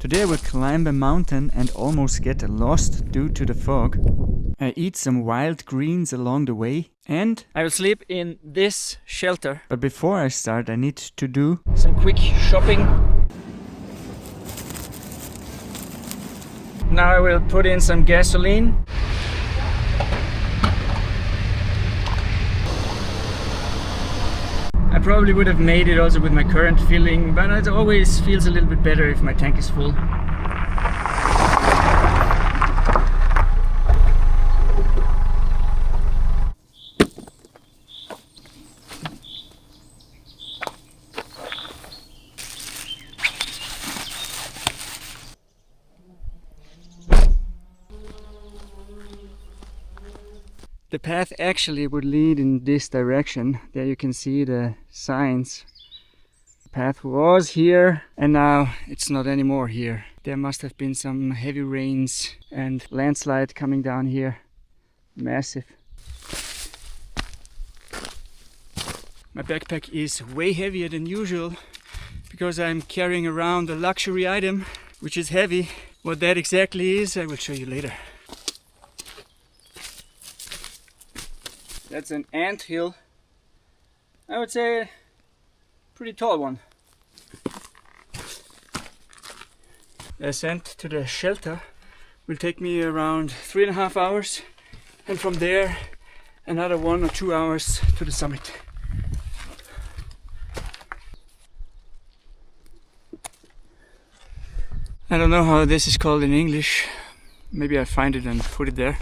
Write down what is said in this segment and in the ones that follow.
Today I will climb a mountain and almost get lost due to the fog. I eat some wild greens along the way and I will sleep in this shelter. But before I start I need to do some quick shopping. Now I will put in some gasoline. I probably would have made it also with my current filling, but it always feels a little bit better if my tank is full. The path actually would lead in this direction. There you can see the signs. The path was here and now it's not anymore here. There must have been some heavy rains and landslide coming down here. Massive. My backpack is way heavier than usual because I'm carrying around a luxury item which is heavy. What that exactly is, I will show you later. That's an ant hill. I would say a pretty tall one. The ascent to the shelter will take me around 3.5 hours, and from there another 1 or 2 hours to the summit. I don't know how this is called in English. Maybe I find it and put it there.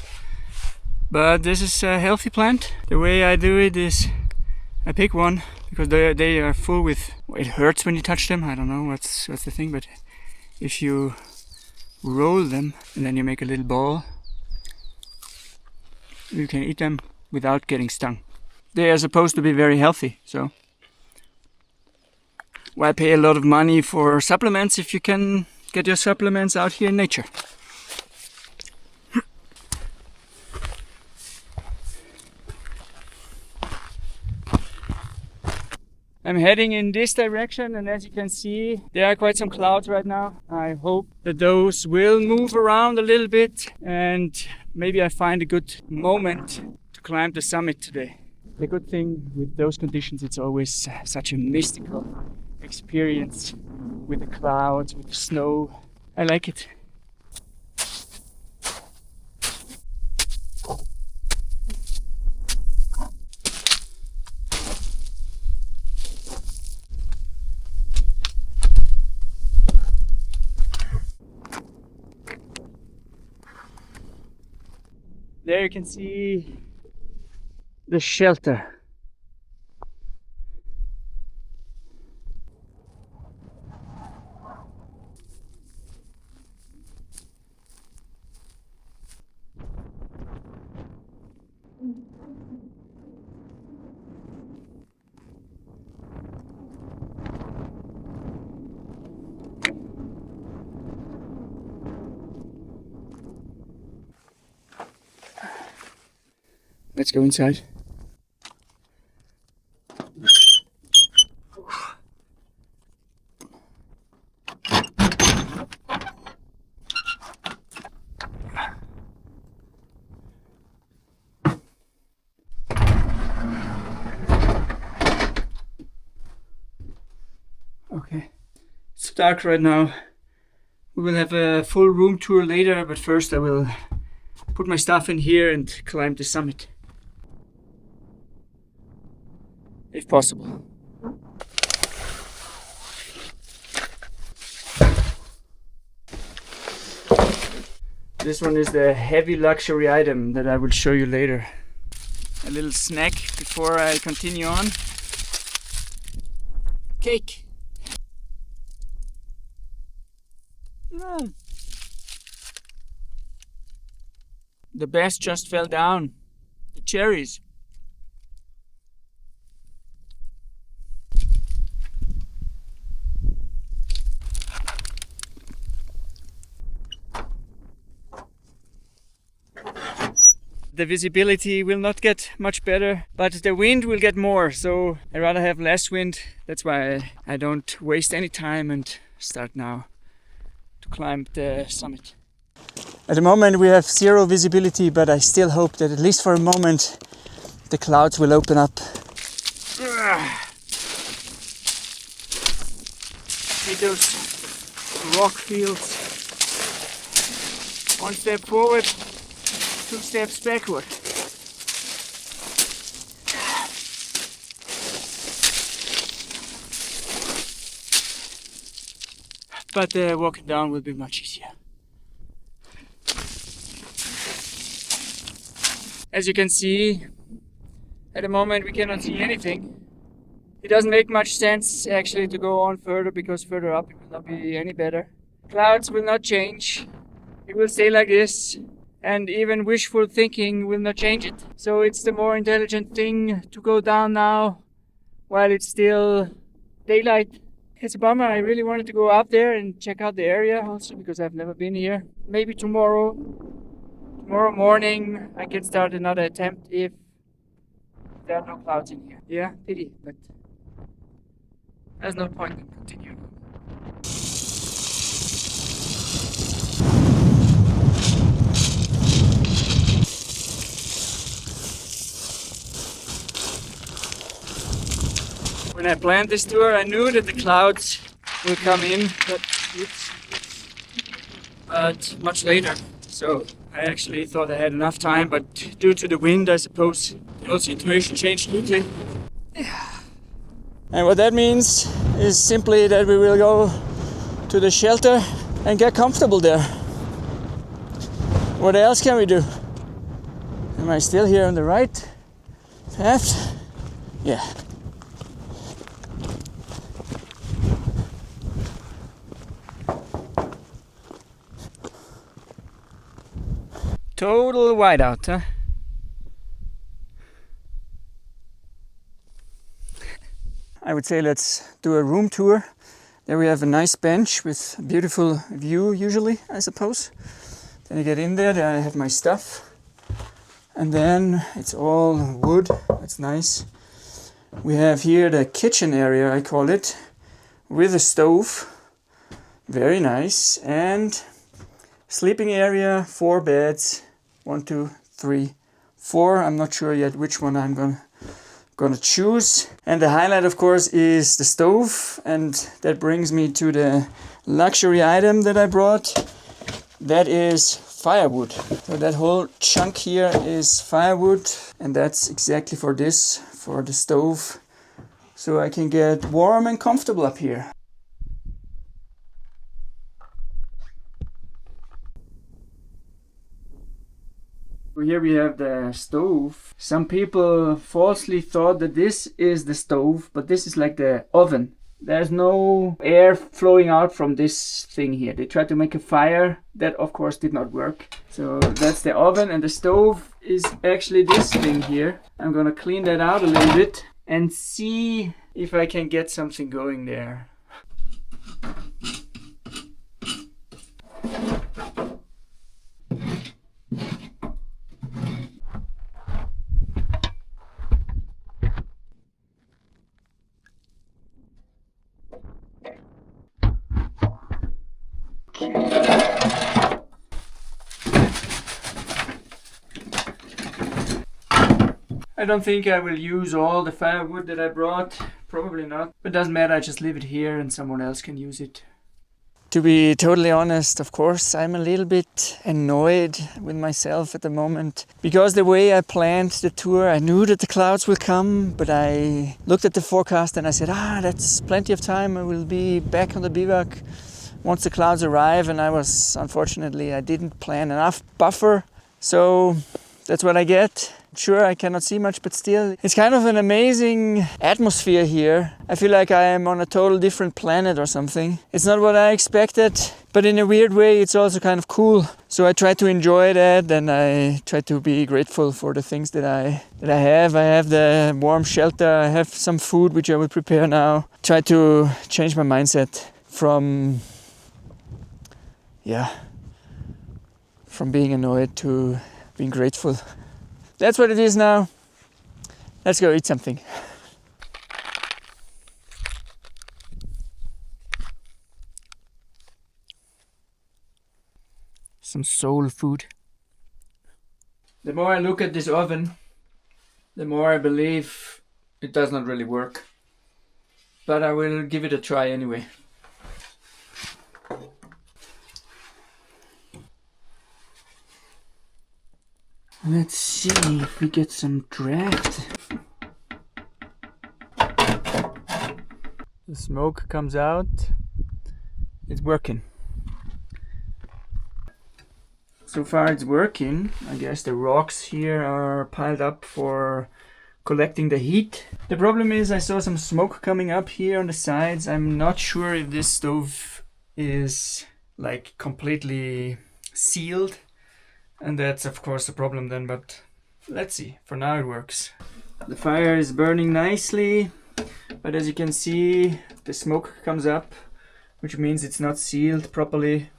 But this is a healthy plant. The way I do it is I pick one because they are full with, it hurts when you touch them. I don't know what's the thing, but if you roll them and then you make a little ball, you can eat them without getting stung. They are supposed to be very healthy, so why pay a lot of money for supplements if you can get your supplements out here in nature? I'm heading in this direction, and as you can see, there are quite some clouds right now. I hope that those will move around a little bit and maybe I find a good moment to climb the summit today. The good thing with those conditions, it's always such a mystical experience with the clouds, with the snow. I like it. There you can see the shelter. Let's go inside. Okay, it's dark right now. We will have a full room tour later, but first I will put my stuff in here and climb the summit. If possible. This one is the heavy luxury item that I will show you later. A little snack before I continue on. Cake. The best just fell down. The cherries. The visibility will not get much better, but the wind will get more, so I'd rather have less wind. That's why I don't waste any time and start now to climb the summit. At the moment we have zero visibility, but I still hope that at least for a moment the clouds will open up. See those rock fields. One step forward, 2 steps backward. But walking down will be much easier. As you can see, at the moment we cannot see anything. It doesn't make much sense actually to go on further, because further up it will not be any better. Clouds will not change. It will stay like this, and even wishful thinking will not change it. So it's the more intelligent thing to go down now while it's still daylight. It's a bummer. I really wanted to go up there and check out the area also, because I've never been here. Maybe tomorrow morning I can start another attempt if there are no clouds in here. Yeah, pity, but there's no point in continuing. When I planned this tour, I knew that the clouds will come in, but much later. So I actually thought I had enough time, but due to the wind, I suppose the whole situation changed quickly. And what that means is simply that we will go to the shelter and get comfortable there. What else can we do? Am I still here on the right path? Yeah. Total whiteout, huh? I would say let's do a room tour. There we have a nice bench with a beautiful view usually, I suppose. Then you get in there, then I have my stuff. And then it's all wood, that's nice. We have here the kitchen area, I call it, with a stove. Very nice. And sleeping area, 4 beds. 1, 2, 3, 4. I'm not sure yet which one I'm gonna choose. And the highlight, of course, is the stove, and that brings me to the luxury item that I brought. That is firewood. So that whole chunk here is firewood, and that's exactly for this, for the stove, so I can get warm and comfortable up here. Here we have the stove. Some people falsely thought that this is the stove, but this is like the oven. There's no air flowing out from this thing here. They tried to make a fire. That of course did not work. So that's the oven, and the stove is actually this thing here. I'm gonna clean that out a little bit and see if I can get something going there. I don't think I will use all the firewood that I brought, probably not, but doesn't matter, I just leave it here and someone else can use it. To be totally honest, of course, I'm a little bit annoyed with myself at the moment, because the way I planned the tour, I knew that the clouds will come, but I looked at the forecast and I said, that's plenty of time, I will be back on the bivouac once the clouds arrive, and unfortunately, I didn't plan enough buffer, so that's what I get. Sure, I cannot see much, but still, it's kind of an amazing atmosphere here. I feel like I am on a total different planet or something. It's not what I expected, but in a weird way, it's also kind of cool. So I try to enjoy that, and I try to be grateful for the things that I have. I have the warm shelter, I have some food which I will prepare now. Try to change my mindset from being annoyed to being grateful. That's what it is now. Let's go eat something. some soul food. The more I look at this oven, the more I believe it does not really work. But I will give it a try anyway. Let's see if we get some draft. The smoke comes out. It's working. So far it's working. I guess the rocks here are piled up for collecting the heat. The problem is I saw some smoke coming up here on the sides. I'm not sure if this stove is like completely sealed. And that's of course a problem then, but let's see. For now it works. The fire is burning nicely, but as you can see, the smoke comes up, which means it's not sealed properly,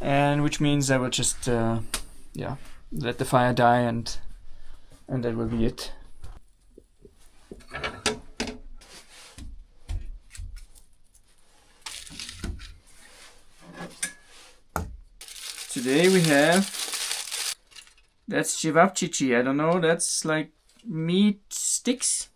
and which means I will just let the fire die, and that will be it. Today we have, that's cevapcici, I don't know, that's like meat sticks.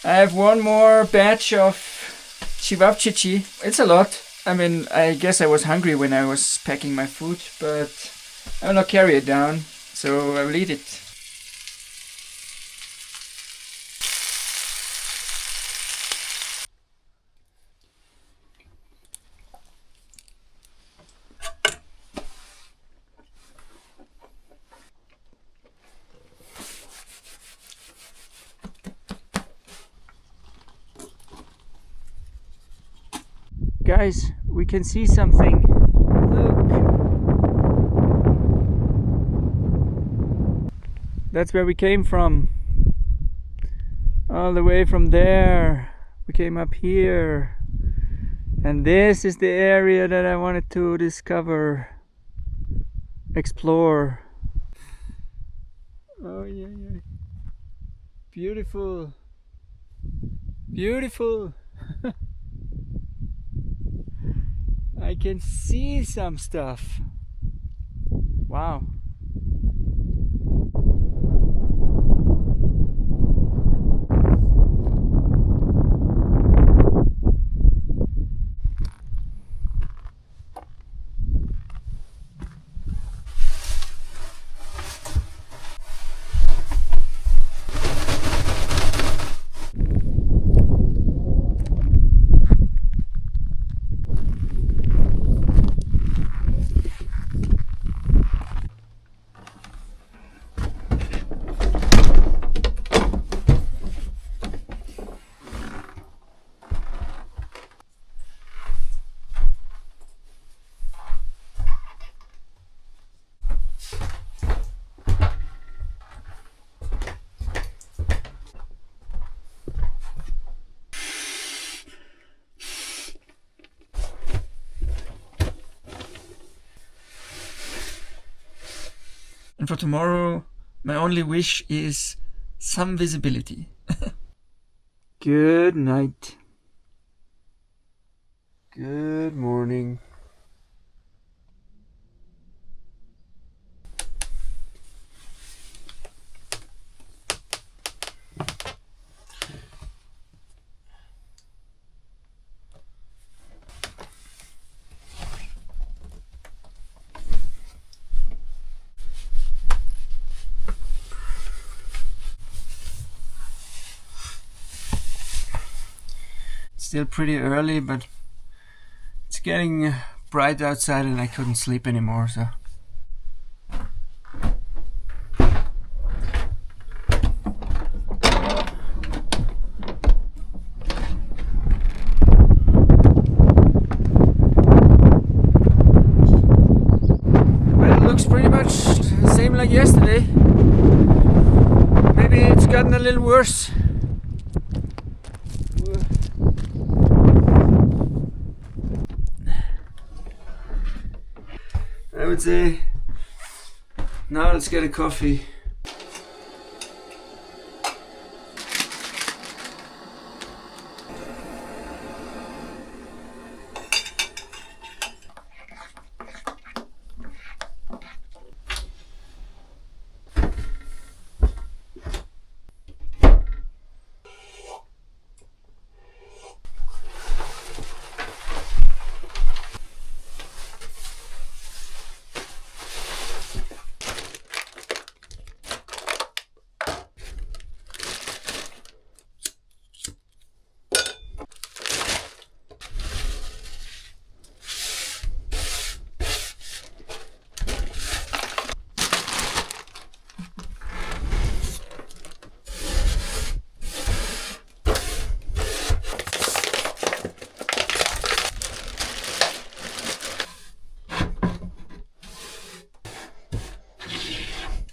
I have one more batch of cevapcici. It's a lot. I mean, I guess I was hungry when I was packing my food, but I will not carry it down, so I will eat it. Guys, we can see something. Look. That's where we came from. All the way from there. We came up here. And this is the area that I wanted to discover. Explore. Oh yeah, yeah. Beautiful. Beautiful. I can see some stuff. Wow. And for tomorrow, my only wish is some visibility. Good night. Good morning. still pretty early, but it's getting bright outside and I couldn't sleep anymore, so. Well, it looks pretty much the same like yesterday. Maybe it's gotten a little worse. I would say now let's get a coffee.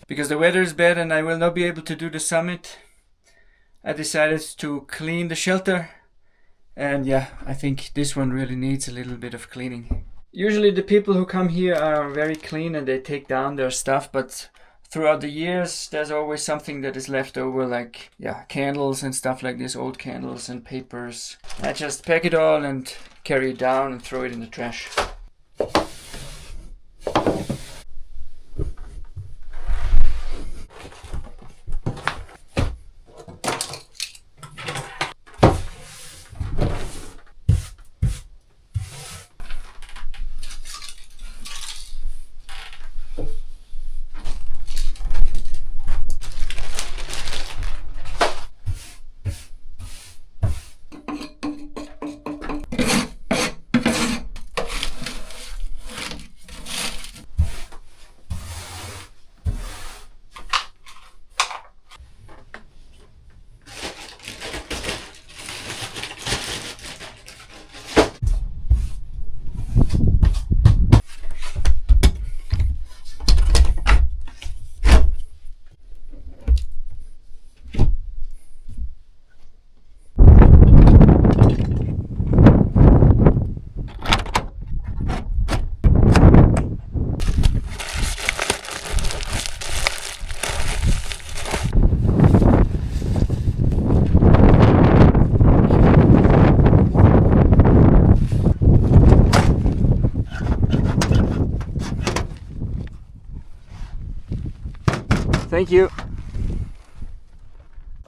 Because the weather is bad and I will not be able to do the summit, I decided to clean the shelter. And yeah, I think this one really needs a little bit of cleaning. Usually the people who come here are very clean and they take down their stuff, but throughout the years there's always something that is left over, like candles and stuff like this, old candles and papers. I just pack it all and carry it down and throw it in the trash. Thank you.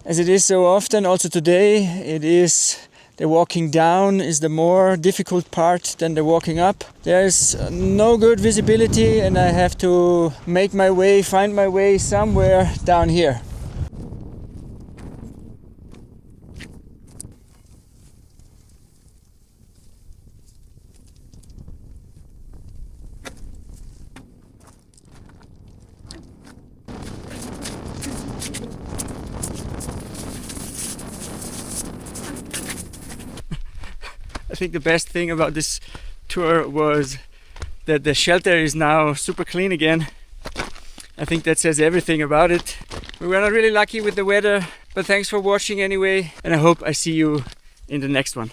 As it is so often, also today, it is the walking down is the more difficult part than the walking up. There's no good visibility and I have to make my way, find my way somewhere down here. I think the best thing about this tour was that the shelter is now super clean again. I think that says everything about it. We were not really lucky with the weather, but thanks for watching anyway, and I hope I see you in the next one.